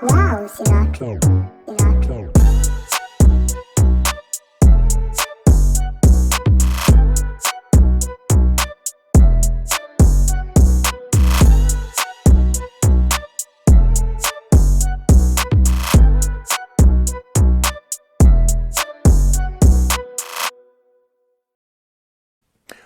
Wow, Sinatra.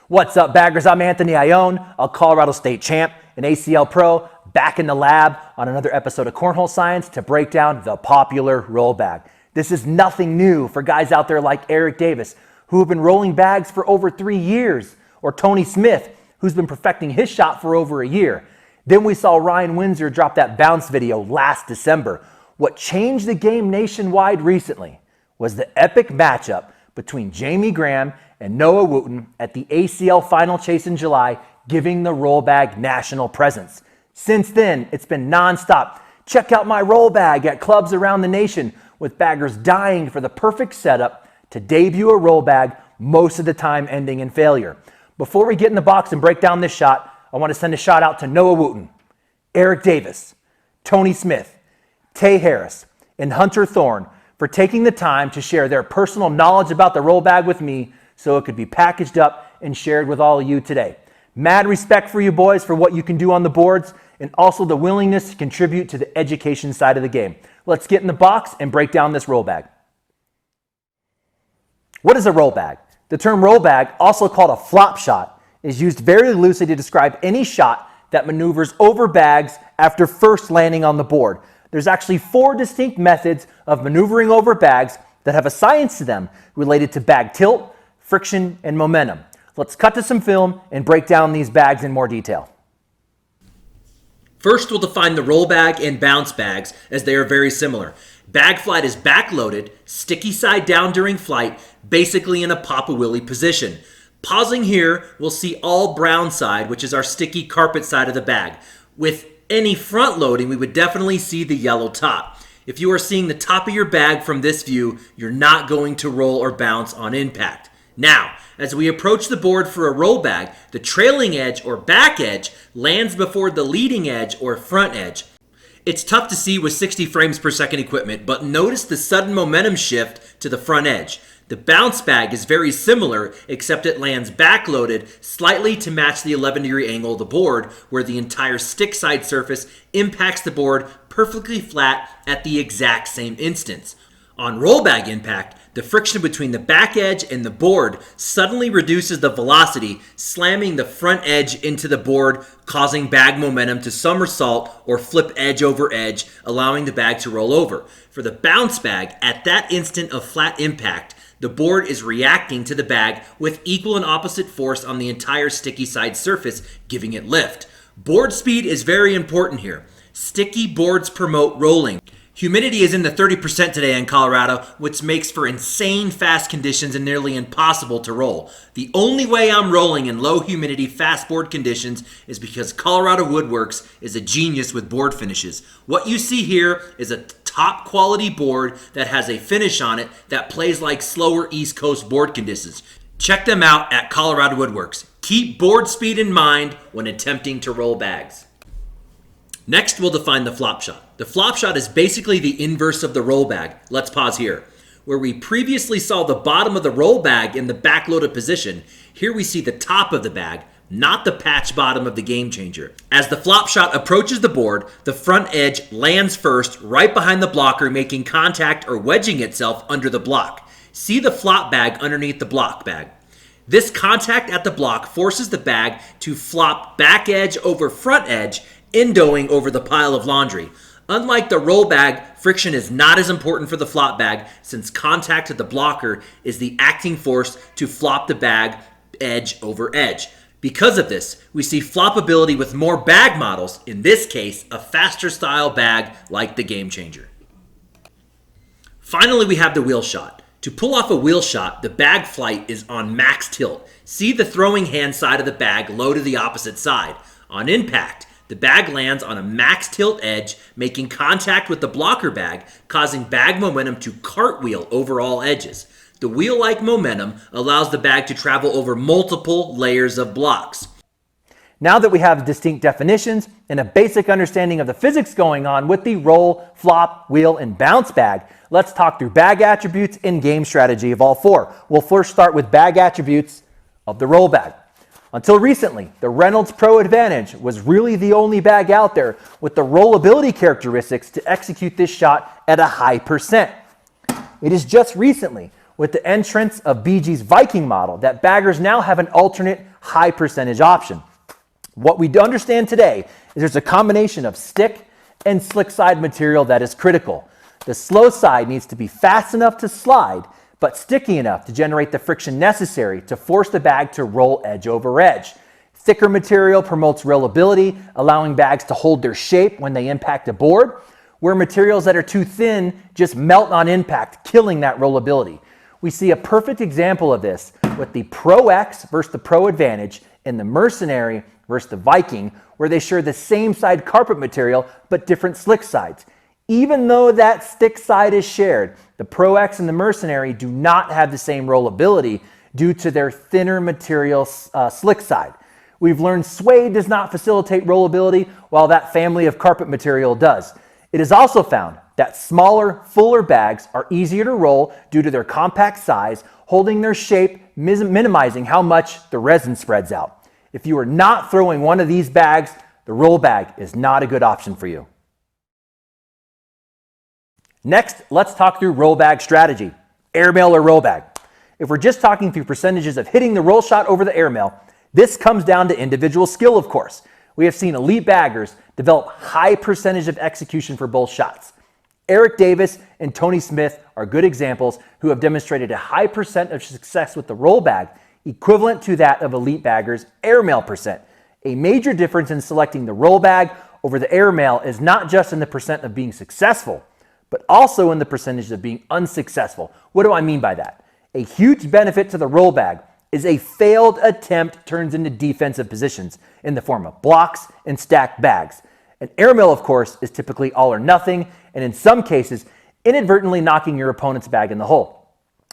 What's up, baggers? I'm Anthony Ione, a Colorado State champ, an ACL pro, back in the lab on another episode of Cornhole Science to break down the popular roll bag. This is nothing new for guys out there like Eric Davis, who have been rolling bags for over 3 years, or Tony Smith, who's been perfecting his shot for over a year. Then we saw Ryan Windsor drop that bounce video last December. What changed the game nationwide recently was the epic matchup between Jamie Graham and Noah Wooten at the ACL Final Chase in July, giving the roll bag national presence. Since then, it's been nonstop. Check out my roll bag at clubs around the nation, with baggers dying for the perfect setup to debut a roll bag, most of the time ending in failure. Before we get in the box and break down this shot, I want to send a shout out to Noah Wooten, Eric Davis, Tony Smith, Tay Harris, and Hunter Thorne for taking the time to share their personal knowledge about the roll bag with me so it could be packaged up and shared with all of you today. Mad respect for you boys for what you can do on the boards and also the willingness to contribute to the education side of the game. Let's get in the box and break down this roll bag. What is a roll bag? The term roll bag, also called a flop shot, is used very loosely to describe any shot that maneuvers over bags after first landing on the board. There's actually 4 distinct methods of maneuvering over bags that have a science to them related to bag tilt, friction, and momentum. Let's cut to some film and break down these bags in more detail. First, we'll define the roll bag and bounce bags, as they are very similar. Bag flight is back-loaded, sticky side down during flight, basically in a pop-a-willy position. Pausing here, we'll see all brown side, which is our sticky carpet side of the bag. With any front loading, we would definitely see the yellow top. If you are seeing the top of your bag from this view, you're not going to roll or bounce on impact. Now, as we approach the board for a roll bag, the trailing edge or back edge lands before the leading edge or front edge. It's tough to see with 60 frames per second equipment, but notice the sudden momentum shift to the front edge. The bounce bag is very similar, except it lands backloaded slightly to match the 11-degree angle of the board, where the entire stick side surface impacts the board perfectly flat at the exact same instance. On roll bag impact, the friction between the back edge and the board suddenly reduces the velocity, slamming the front edge into the board, causing bag momentum to somersault or flip edge over edge, allowing the bag to roll over. For the bounce bag, at that instant of flat impact, the board is reacting to the bag with equal and opposite force on the entire sticky side surface, giving it lift. Board speed is very important here. Sticky boards promote rolling. Humidity is in the 30% today in Colorado, which makes for insane fast conditions and nearly impossible to roll. The only way I'm rolling in low humidity fast board conditions is because Colorado Woodworks is a genius with board finishes. What you see here is a top quality board that has a finish on it that plays like slower East Coast board conditions. Check them out at Colorado Woodworks. Keep board speed in mind when attempting to roll bags. Next, we'll define the flop shot. The flop shot is basically the inverse of the roll bag. Let's pause here. Where we previously saw the bottom of the roll bag in the backloaded position, here we see the top of the bag, not the patch bottom of the game changer. As the flop shot approaches the board, the front edge lands first right behind the blocker, making contact or wedging itself under the block. See the flop bag underneath the block bag. This contact at the block forces the bag to flop back edge over front edge, endoing over the pile of laundry. Unlike the roll bag, friction is not as important for the flop bag since contact at the blocker is the acting force to flop the bag edge over edge. Because of this, we see floppability with more bag models, in this case, a faster style bag like the Game Changer. Finally, we have the wheel shot. To pull off a wheel shot, the bag flight is on max tilt. See the throwing hand side of the bag low to the opposite side. On impact, the bag lands on a max tilt edge, making contact with the blocker bag, causing bag momentum to cartwheel over all edges. The wheel-like momentum allows the bag to travel over multiple layers of blocks. Now that we have distinct definitions and a basic understanding of the physics going on with the roll, flop, wheel, and bounce bag, let's talk through bag attributes and game strategy of all four. We'll first start with bag attributes of the roll bag. Until recently, the Reynolds Pro Advantage was really the only bag out there with the rollability characteristics to execute this shot at a high percent. It is just recently, with the entrance of BG's Viking model, that baggers now have an alternate high percentage option. What we understand today is there's a combination of stick and slick side material that is critical. The slow side needs to be fast enough to slide, but sticky enough to generate the friction necessary to force the bag to roll edge over edge. Thicker material promotes rollability, allowing bags to hold their shape when they impact a board, where materials that are too thin just melt on impact, killing that rollability. We see a perfect example of this with the Pro X versus the Pro Advantage and the Mercenary versus the Viking, where they share the same side carpet material but different slick sides. Even though that stick side is shared, the Pro X and the Mercenary do not have the same rollability due to their thinner material slick side. We've learned suede does not facilitate rollability, while that family of carpet material does. It is also found that smaller, fuller bags are easier to roll due to their compact size, holding their shape, minimizing how much the resin spreads out. If you are not throwing one of these bags, the roll bag is not a good option for you. Next, let's talk through roll bag strategy, airmail or roll bag. If we're just talking through percentages of hitting the roll shot over the airmail, this comes down to individual skill, of course. We have seen elite baggers develop high percentage of execution for both shots. Eric Davis and Tony Smith are good examples who have demonstrated a high percent of success with the roll bag, equivalent to that of elite baggers' airmail percent. A major difference in selecting the roll bag over the airmail is not just in the percent of being successful, but also in the percentage of being unsuccessful. What do I mean by that? A huge benefit to the roll bag is a failed attempt turns into defensive positions in the form of blocks and stacked bags. An airmail, of course, is typically all or nothing, and in some cases, inadvertently knocking your opponent's bag in the hole.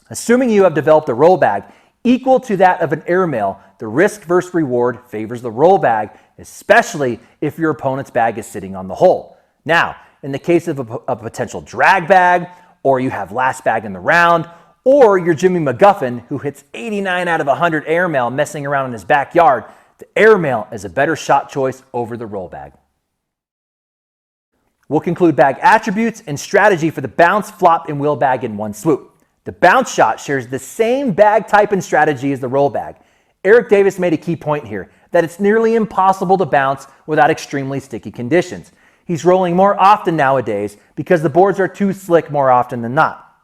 Assuming you have developed a roll bag equal to that of an airmail, the risk versus reward favors the roll bag, especially if your opponent's bag is sitting on the hole. Now, in the case of a potential drag bag, or you have last bag in the round, or you're Jimmy McGuffin who hits 89 out of 100 airmail messing around in his backyard, the airmail is a better shot choice over the roll bag. We'll conclude bag attributes and strategy for the bounce, flop, and wheel bag in one swoop. The bounce shot shares the same bag type and strategy as the roll bag. Eric Davis made a key point here, that it's nearly impossible to bounce without extremely sticky conditions. He's rolling more often nowadays because the boards are too slick more often than not.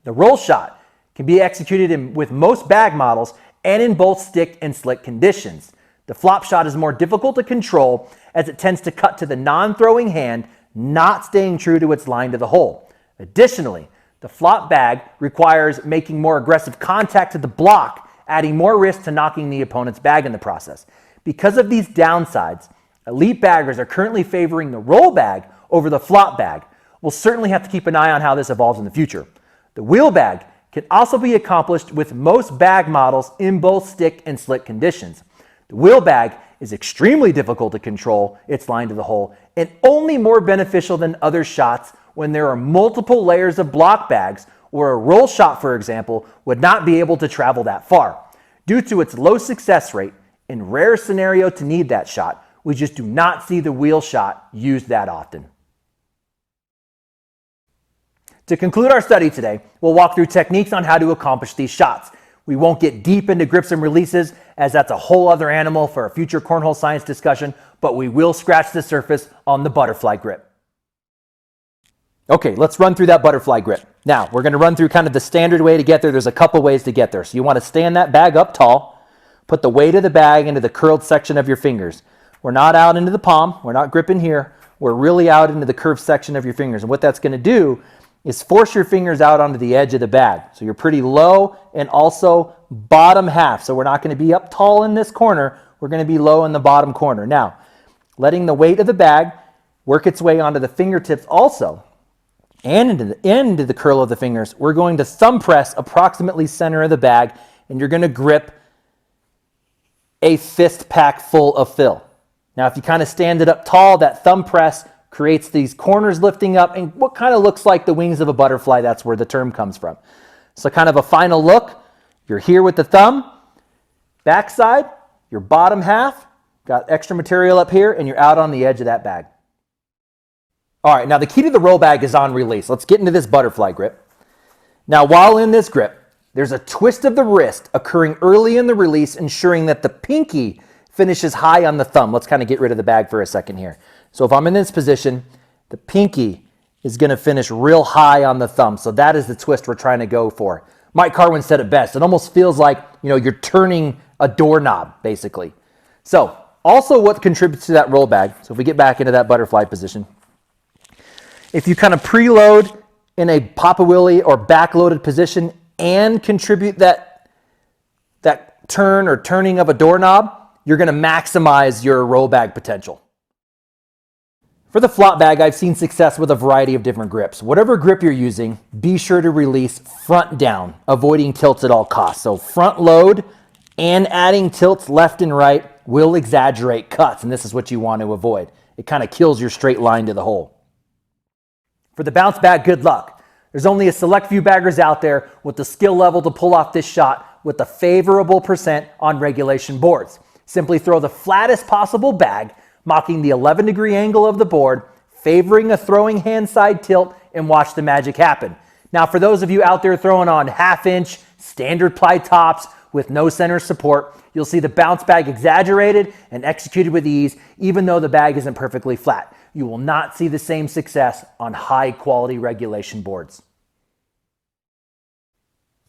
The roll shot can be executed with most bag models and in both stick and slick conditions. The flop shot is more difficult to control as it tends to cut to the non-throwing hand, not staying true to its line to the hole. Additionally, the flop bag requires making more aggressive contact to the block, adding more risk to knocking the opponent's bag in the process. Because of these downsides, elite baggers are currently favoring the roll bag over the flop bag. We'll certainly have to keep an eye on how this evolves in the future. The wheel bag can also be accomplished with most bag models in both stick and slick conditions. The wheel bag is extremely difficult to control its line to the hole and only more beneficial than other shots when there are multiple layers of block bags, where a roll shot, for example, would not be able to travel that far. Due to its low success rate, in rare scenario to need that shot, we just do not see the wheel shot used that often. To conclude our study today, we'll walk through techniques on how to accomplish these shots. We won't get deep into grips and releases, as that's a whole other animal for a future cornhole science discussion, but we will scratch the surface on the butterfly grip. Okay, let's run through that butterfly grip. Now, we're going to run through kind of the standard way to get there. There's a couple ways to get there. So you want to stand that bag up tall, put the weight of the bag into the curled section of your fingers. We're not out into the palm. We're not gripping here. We're really out into the curved section of your fingers. And what that's going to do is force your fingers out onto the edge of the bag. So you're pretty low and also bottom half. So we're not going to be up tall in this corner. We're going to be low in the bottom corner. Now, letting the weight of the bag work its way onto the fingertips also, and into the curl of the fingers, we're going to thumb press approximately center of the bag, and you're going to grip a fist pack full of fill. Now, if you kind of stand it up tall, that thumb press creates these corners lifting up and what kind of looks like the wings of a butterfly. That's where the term comes from. So kind of a final look. You're here with the thumb, backside, your bottom half, got extra material up here, and you're out on the edge of that bag. All right, now the key to the roll bag is on release. Let's get into this butterfly grip. Now, while in this grip, there's a twist of the wrist occurring early in the release, ensuring that the pinky finishes high on the thumb. Let's kind of get rid of the bag for a second here. So if I'm in this position, the pinky is going to finish real high on the thumb. So that is the twist we're trying to go for. Mike Carwin said it best. It almost feels like, you're turning a doorknob, basically. So also what contributes to that roll bag, so if we get back into that butterfly position, if you kind of preload in a Papa Willie or backloaded position and contribute that turn or turning of a doorknob, you're going to maximize your roll bag potential. For the flop bag, I've seen success with a variety of different grips. Whatever grip you're using, be sure to release front down, avoiding tilts at all costs. So front load and adding tilts left and right will exaggerate cuts, and this is what you want to avoid. It kind of kills your straight line to the hole. For the bounce bag, good luck. There's only a select few baggers out there with the skill level to pull off this shot with a favorable percent on regulation boards. Simply throw the flattest possible bag, mocking the 11-degree angle of the board, favoring a throwing hand side tilt, and watch the magic happen. Now, for those of you out there throwing on half-inch standard ply tops with no center support, you'll see the bounce bag exaggerated and executed with ease, even though the bag isn't perfectly flat. You will not see the same success on high-quality regulation boards.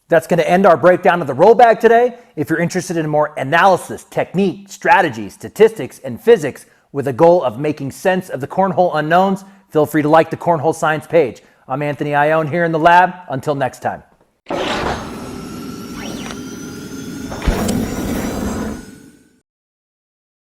That's going to end our breakdown of the roll bag today. If you're interested in more analysis, technique, strategy, statistics, and physics with a goal of making sense of the cornhole unknowns, feel free to like the Cornhole Science page. I'm Anthony Ione here in the lab. Until next time.